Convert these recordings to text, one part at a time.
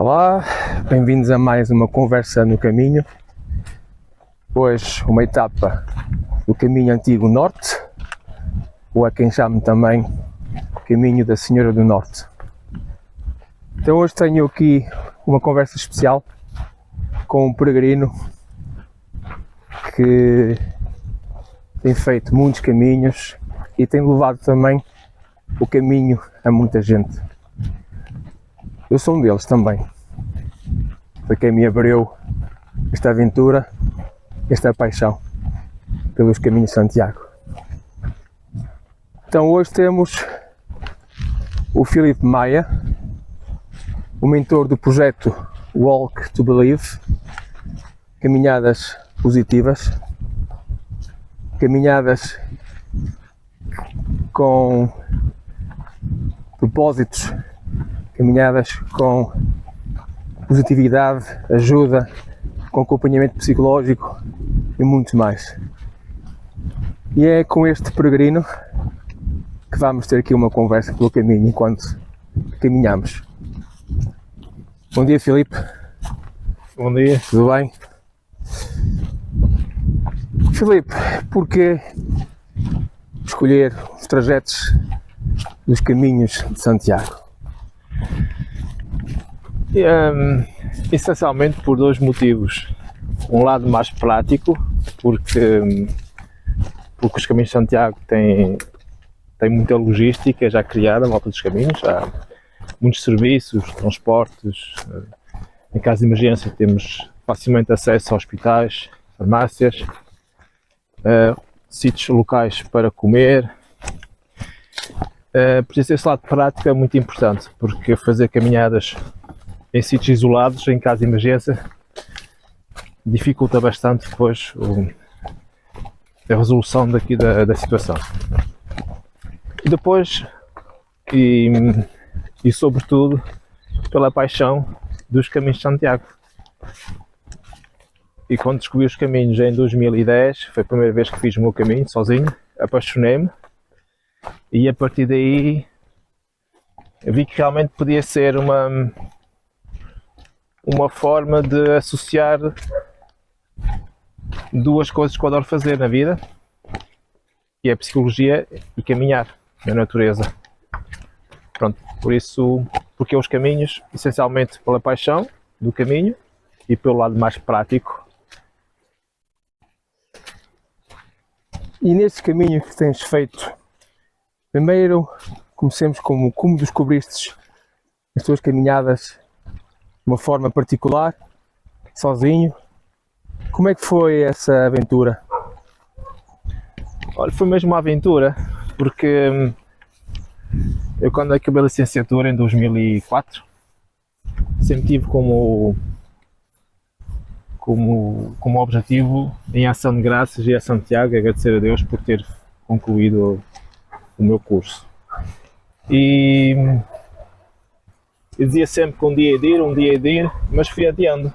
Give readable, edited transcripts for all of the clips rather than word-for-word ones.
Olá, bem-vindos a mais uma conversa no caminho. Hoje uma etapa do caminho antigo norte, ou a quem chame também caminho da Senhora do Norte. Então hoje tenho aqui uma conversa especial com um peregrino que tem feito muitos caminhos e tem levado também o caminho a muita gente. Eu sou um deles também. Foi quem me abriu esta aventura, esta paixão pelos caminhos de Santiago. Então hoje temos o Filipe Maia, o mentor do projeto Walk to Believe, caminhadas positivas, caminhadas com propósitos, caminhadas com positividade, ajuda, com acompanhamento psicológico e muito mais. E é com este peregrino que vamos ter aqui uma conversa pelo caminho enquanto caminhamos. Bom dia, Filipe. Bom dia. Tudo bem? Filipe, porquê escolher os trajetos dos caminhos de Santiago? Essencialmente por dois motivos. Um lado mais prático, porque os caminhos de Santiago têm muita logística já criada à volta dos caminhos, há muitos serviços, transportes, em caso de emergência temos facilmente acesso a hospitais, farmácias, sítios locais para comer. Por isso esse lado prático é muito importante, porque fazer caminhadas em sítios isolados, em caso de emergência, dificulta bastante depois a resolução daqui da situação. E depois, e sobretudo, pela paixão dos caminhos de Santiago. E quando descobri os caminhos em 2010, foi a primeira vez que fiz o meu caminho sozinho, apaixonei-me e a partir daí vi que realmente podia ser uma forma de associar duas coisas que eu adoro fazer na vida, que é a psicologia e caminhar na natureza. Pronto, por isso, porque os caminhos, essencialmente pela paixão do caminho e pelo lado mais prático. E nesse caminho que tens feito, primeiro comecemos como descobriste as tuas caminhadas de uma forma particular, sozinho. Como é que foi essa aventura? Olha, foi mesmo uma aventura, porque eu quando acabei a licenciatura em 2004, sempre tive como objetivo, em ação de graças e a Santiago, agradecer a Deus por ter concluído o meu curso. E eu dizia sempre que um dia ia de ir, mas fui adiando.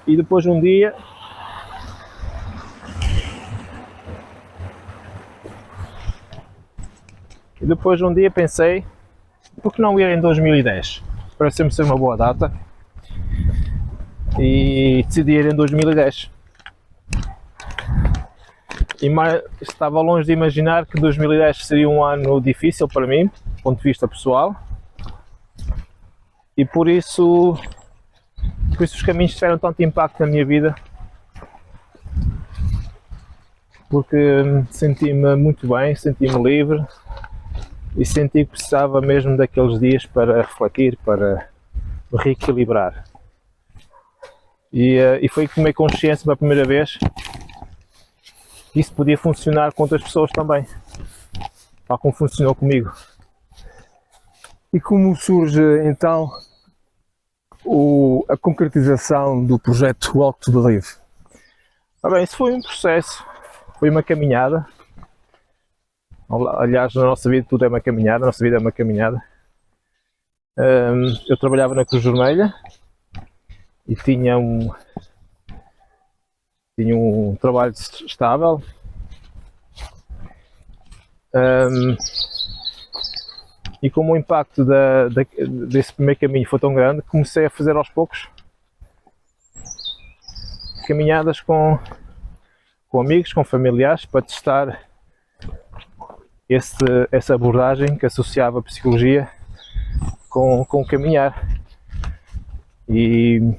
E depois um dia pensei, por que não ir em 2010? Parece-me ser uma boa data e decidi ir em 2010. Estava longe de imaginar que 2010 seria um ano difícil para mim, do ponto de vista pessoal, e por isso os caminhos tiveram tanto impacto na minha vida, porque senti-me muito bem, senti-me livre e senti que precisava mesmo daqueles dias para refletir, para me reequilibrar. E foi que tomei consciência pela primeira vez que isso podia funcionar com outras pessoas também, tal como funcionou comigo. E como surge então a concretização do projeto Walk to Believe? Bem, isso foi um processo, foi uma caminhada. Aliás, na nossa vida tudo é uma caminhada, a nossa vida é uma caminhada. Eu trabalhava na Cruz Vermelha e tinha tinha um trabalho estável. E como o impacto desse primeiro caminho foi tão grande, comecei a fazer aos poucos caminhadas com amigos, com familiares, para testar essa abordagem que associava a psicologia com caminhar. E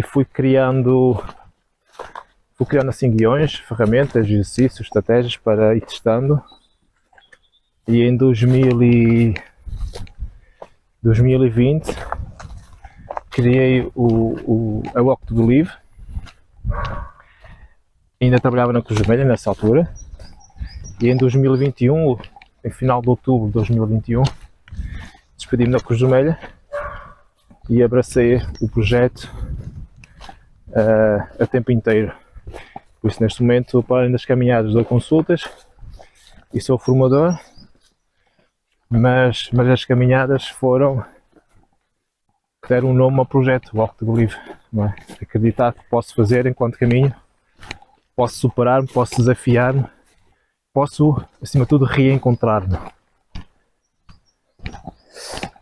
fui criando assim guiões, ferramentas, exercícios, estratégias para ir testando. E em 2020 criei a Walk to Believe. Ainda trabalhava na Cruz Vermelha nessa altura. E em 2021, em final de outubro de 2021, despedi-me da Cruz Vermelha e abracei o projeto a tempo inteiro. Por isso, neste momento, para além das caminhadas, dou consultas e sou formador, mas as caminhadas deram um nome ao projeto, Walk to Believe, não é? Acreditar que posso fazer enquanto caminho, posso superar-me, posso desafiar-me, posso, acima de tudo, reencontrar-me.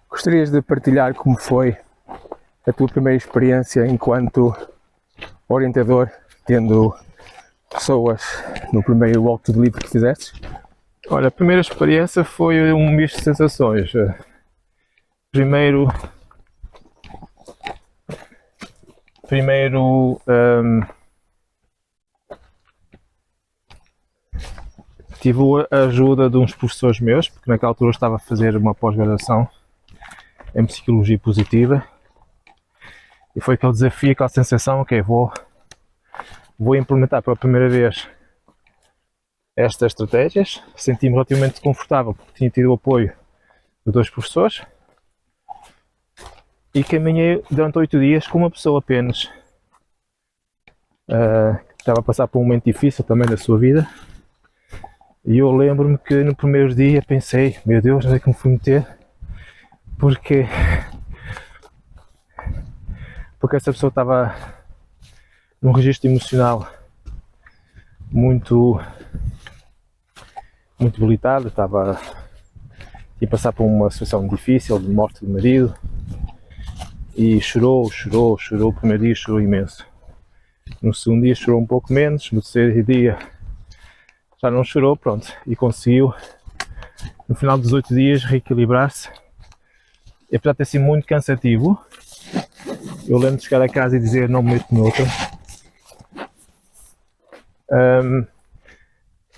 Gostarias de partilhar como foi a tua primeira experiência enquanto orientador, tendo pessoas no primeiro Walk to Believe que fizeste? Olha, a primeira experiência foi um misto de sensações. Primeiro tive a ajuda de uns professores meus, porque naquela altura estava a fazer uma pós-graduação em Psicologia Positiva, e foi aquele desafio, aquela sensação, ok, vou implementar pela primeira vez estas estratégias. Senti-me relativamente confortável porque tinha tido o apoio de 2 professores e caminhei durante 8 dias com uma pessoa apenas que estava a passar por um momento difícil também da sua vida. E eu lembro-me que no primeiro dia pensei, meu Deus, onde é que me fui meter? Porque essa pessoa estava num registro emocional muito debilitado, ia passar por uma situação difícil de morte do marido e chorou. O primeiro dia chorou imenso. No segundo dia chorou um pouco menos, no terceiro dia já não chorou, pronto, e conseguiu no final dos 8 dias reequilibrar-se. E apesar de ter sido muito cansativo, eu lembro de chegar a casa e dizer não me meto noutra.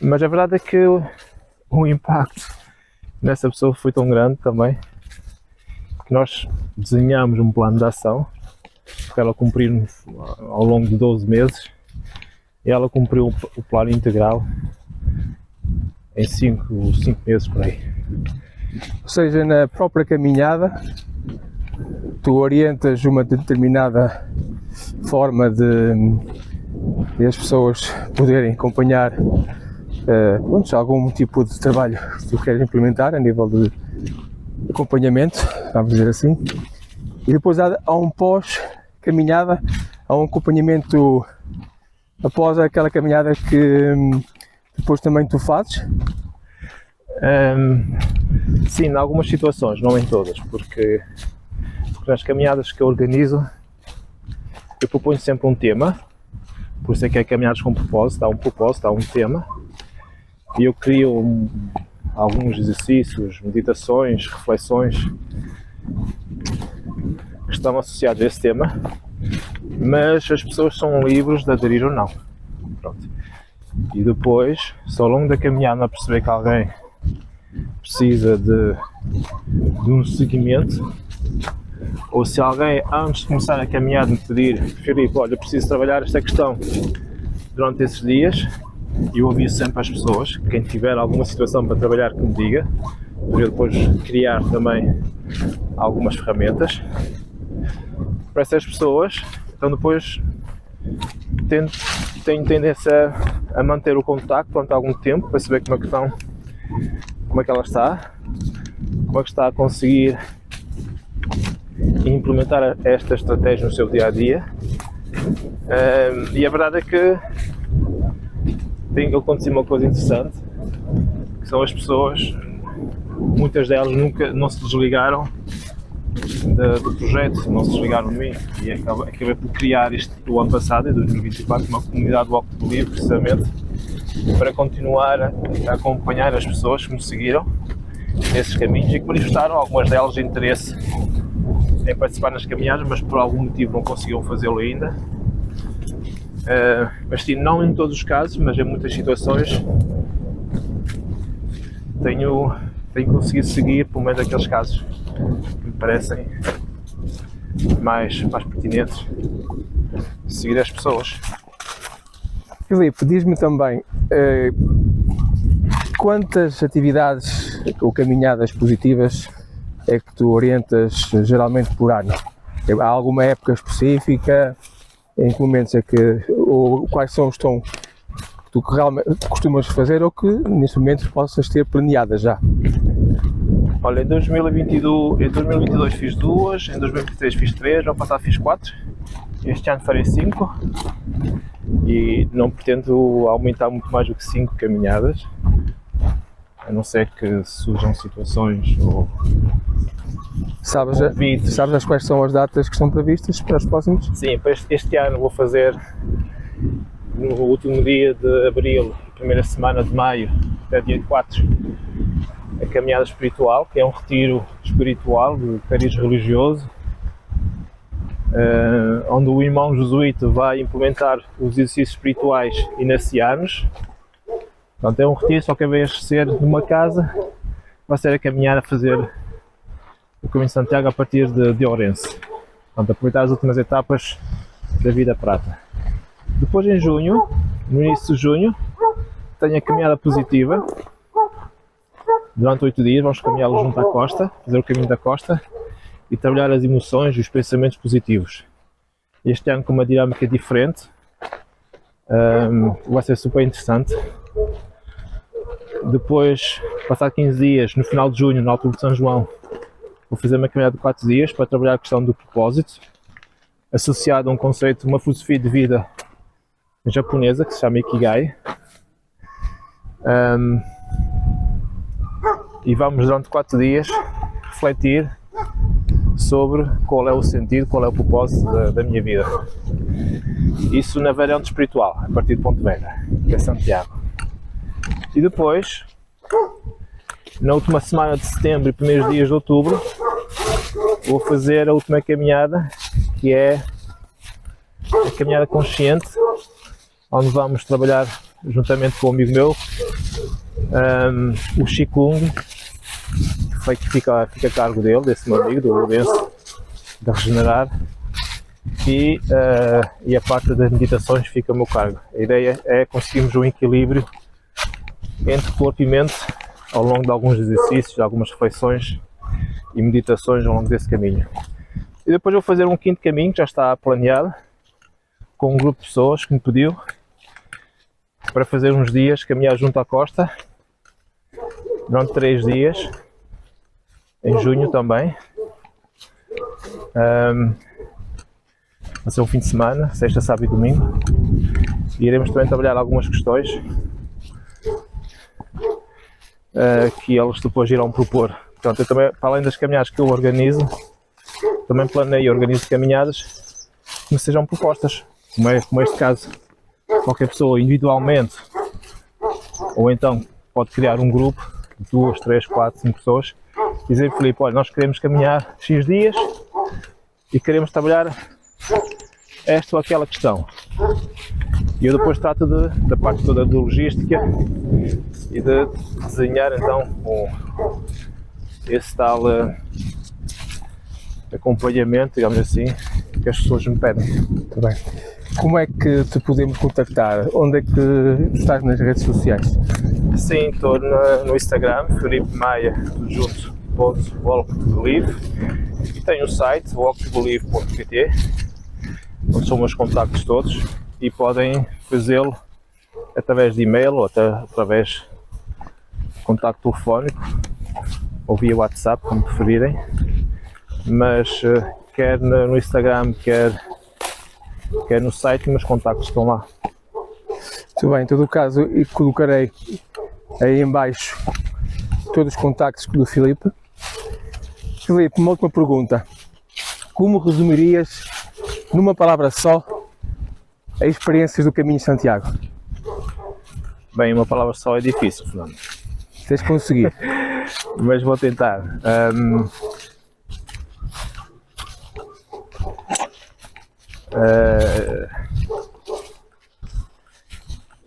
Mas a verdade é que o impacto nessa pessoa foi tão grande também que nós desenhámos um plano de ação para ela cumprir ao longo de 12 meses, e ela cumpriu o plano integral em 5 meses por aí. Ou seja, na própria caminhada tu orientas uma determinada forma de as pessoas poderem acompanhar algum tipo de trabalho que tu queres implementar a nível de acompanhamento, vamos dizer assim, e depois há um pós-caminhada, há um acompanhamento após aquela caminhada que depois também tu fazes? Sim, em algumas situações, não em todas, porque nas caminhadas que eu organizo eu proponho sempre um tema, por isso é que é caminhadas com propósito, há um tema, e eu crio alguns exercícios, meditações, reflexões que estão associados a esse tema, mas as pessoas são livres de aderir ou não. Pronto. E depois, se ao longo da caminhada perceber que alguém precisa de um seguimento, ou se alguém antes de começar a caminhada me pedir, Filipe, olha, preciso trabalhar esta questão durante esses dias, e eu ouvi sempre as pessoas, quem tiver alguma situação para trabalhar que me diga, para eu depois criar também algumas ferramentas para essas pessoas. Então depois tenho tendência a manter o contacto durante algum tempo para saber como é que ela está, como é que está a conseguir implementar esta estratégia no seu dia a dia, E a verdade é que tem acontecido uma coisa interessante, que são as pessoas, muitas delas não se desligaram do projeto, não se desligaram de mim, e acabei por criar isto o ano passado, em 2024, uma comunidade do Walk to Believe, precisamente para continuar a acompanhar as pessoas que me seguiram nesses caminhos e que manifestaram, algumas delas, interesse em participar nas caminhadas, mas por algum motivo não conseguiram fazê-lo ainda. Mas sim, não em todos os casos, mas em muitas situações tenho conseguido seguir, pelo menos aqueles casos que me parecem mais pertinentes, seguir as pessoas. Filipe, diz-me também quantas atividades ou caminhadas positivas é que tu orientas geralmente por ano? Há alguma época específica? Em que momentos é que, ou quais são os que tu realmente costumas fazer ou que neste momento possas ter planeadas já? Olha, em 2022 fiz 2, em 2023 fiz 3, no ano passado fiz 4, este ano farei 5 e não pretendo aumentar muito mais do que 5 caminhadas, a não ser que surjam situações ou Sabes quais são as datas que estão previstas para os próximos? Sim, este ano vou fazer no último dia de abril, primeira semana de maio, até dia 4, a caminhada espiritual, que é um retiro espiritual de cariz religioso, onde o irmão jesuíta vai implementar os exercícios espirituais inacianos. Portanto, é um retiro, só que a vez de ser numa casa, vai ser a caminhar a fazer o caminho de Santiago a partir de Ourense. Portanto, aproveitar as últimas etapas da vida prata. Depois, em junho, no início de junho, tenho a caminhada positiva. Durante 8 dias vamos caminhá-lo junto à costa, fazer o caminho da costa e trabalhar as emoções e os pensamentos positivos. Este ano com uma dinâmica diferente, vai ser super interessante. Depois, passado 15 dias, no final de junho, na altura de São João, vou fazer uma caminhada de 4 dias para trabalhar a questão do propósito, associado a um conceito, uma filosofia de vida japonesa que se chama Ikigai. E vamos durante 4 dias refletir sobre qual é o sentido, qual é o propósito da minha vida. Isso na variante espiritual, a partir de Pontevedra, que é Santiago. E depois, na última semana de setembro e primeiros dias de outubro, vou fazer a última caminhada, que é a caminhada consciente, onde vamos trabalhar juntamente com um amigo meu, o Qigong, que fica a cargo dele, desse meu amigo, do Lourenço, da Regenerar, e a parte das meditações fica a meu cargo. A ideia é conseguirmos um equilíbrio entre corpo e mente ao longo de alguns exercícios, de algumas reflexões e meditações ao longo desse caminho. E depois vou fazer um 5º caminho, que já está planeado, com um grupo de pessoas que me pediu para fazer uns dias, caminhar junto à costa, durante 3 dias, em junho também. Vai ser um fim de semana, sexta, sábado e domingo. E iremos também trabalhar algumas questões que eles depois irão propor. Portanto, eu também, para além das caminhadas que eu organizo, também planeio e organizo caminhadas que me sejam propostas, como este caso. Qualquer pessoa individualmente, ou então pode criar um grupo de 2, 3, 4, 5 pessoas, e dizer: Filipe, olha, nós queremos caminhar X dias e queremos trabalhar esta ou aquela questão. E eu depois trato da parte toda de logística e de desenhar então esse tal acompanhamento, digamos assim, que as pessoas me pedem. Muito bem. Como é que te podemos contactar? Onde é que estás nas redes sociais? Sim, estou no Instagram, Filipe Maia, tudo junto, _walk2believe, e tenho um site, walk2believe.pt, onde são meus contactos todos, e podem fazê-lo através de e-mail ou até através de contacto telefónico ou via WhatsApp, como preferirem, mas quer no Instagram, quer quer no site, meus contactos estão lá. Muito bem, em todo o caso, e colocarei aí em baixo todos os contactos do Filipe. Filipe, uma última pergunta. Como resumirias, numa palavra só, as experiências do Caminho de Santiago? Bem, uma palavra só é difícil, Fernando. Tens de conseguir. Mas vou tentar.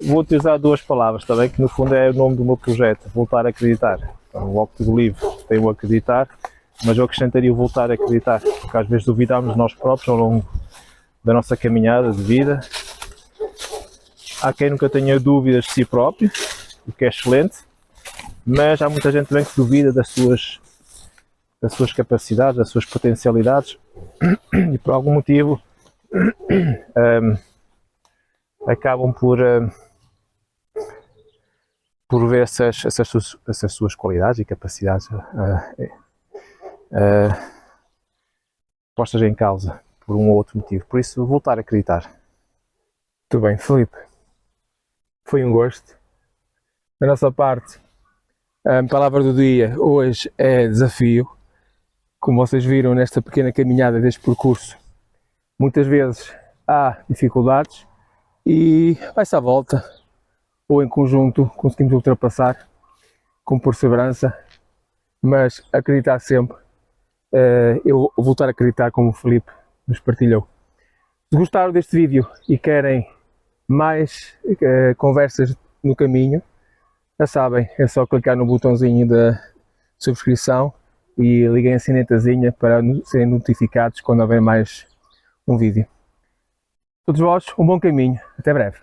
Vou utilizar duas palavras também, que no fundo é o nome do meu projeto, voltar a acreditar. Então, o óptico do livro tem o acreditar, mas eu acrescentaria o voltar a acreditar, porque às vezes duvidamos de nós próprios ao longo da nossa caminhada de vida. Há quem nunca tenha dúvidas de si próprio, o que é excelente, mas há muita gente também que duvida das suas capacidades, das suas potencialidades, e por algum motivo acabam por ver essas suas qualidades e capacidades postas em causa por um ou outro motivo. Por isso, voltar a acreditar. Muito bem, Filipe. Foi um gosto. Da nossa parte, a palavra do dia hoje é desafio. Como vocês viram nesta pequena caminhada deste percurso, muitas vezes há dificuldades e vai-se à volta, ou em conjunto conseguimos ultrapassar com perseverança, mas acreditar sempre. Eu vou voltar a acreditar, como o Filipe nos partilhou. Se gostaram deste vídeo e querem mais conversas no caminho, já sabem, é só clicar no botãozinho da subscrição e liguem a sinetazinha para serem notificados quando houver mais um vídeo. Todos vós, um bom caminho. Até breve.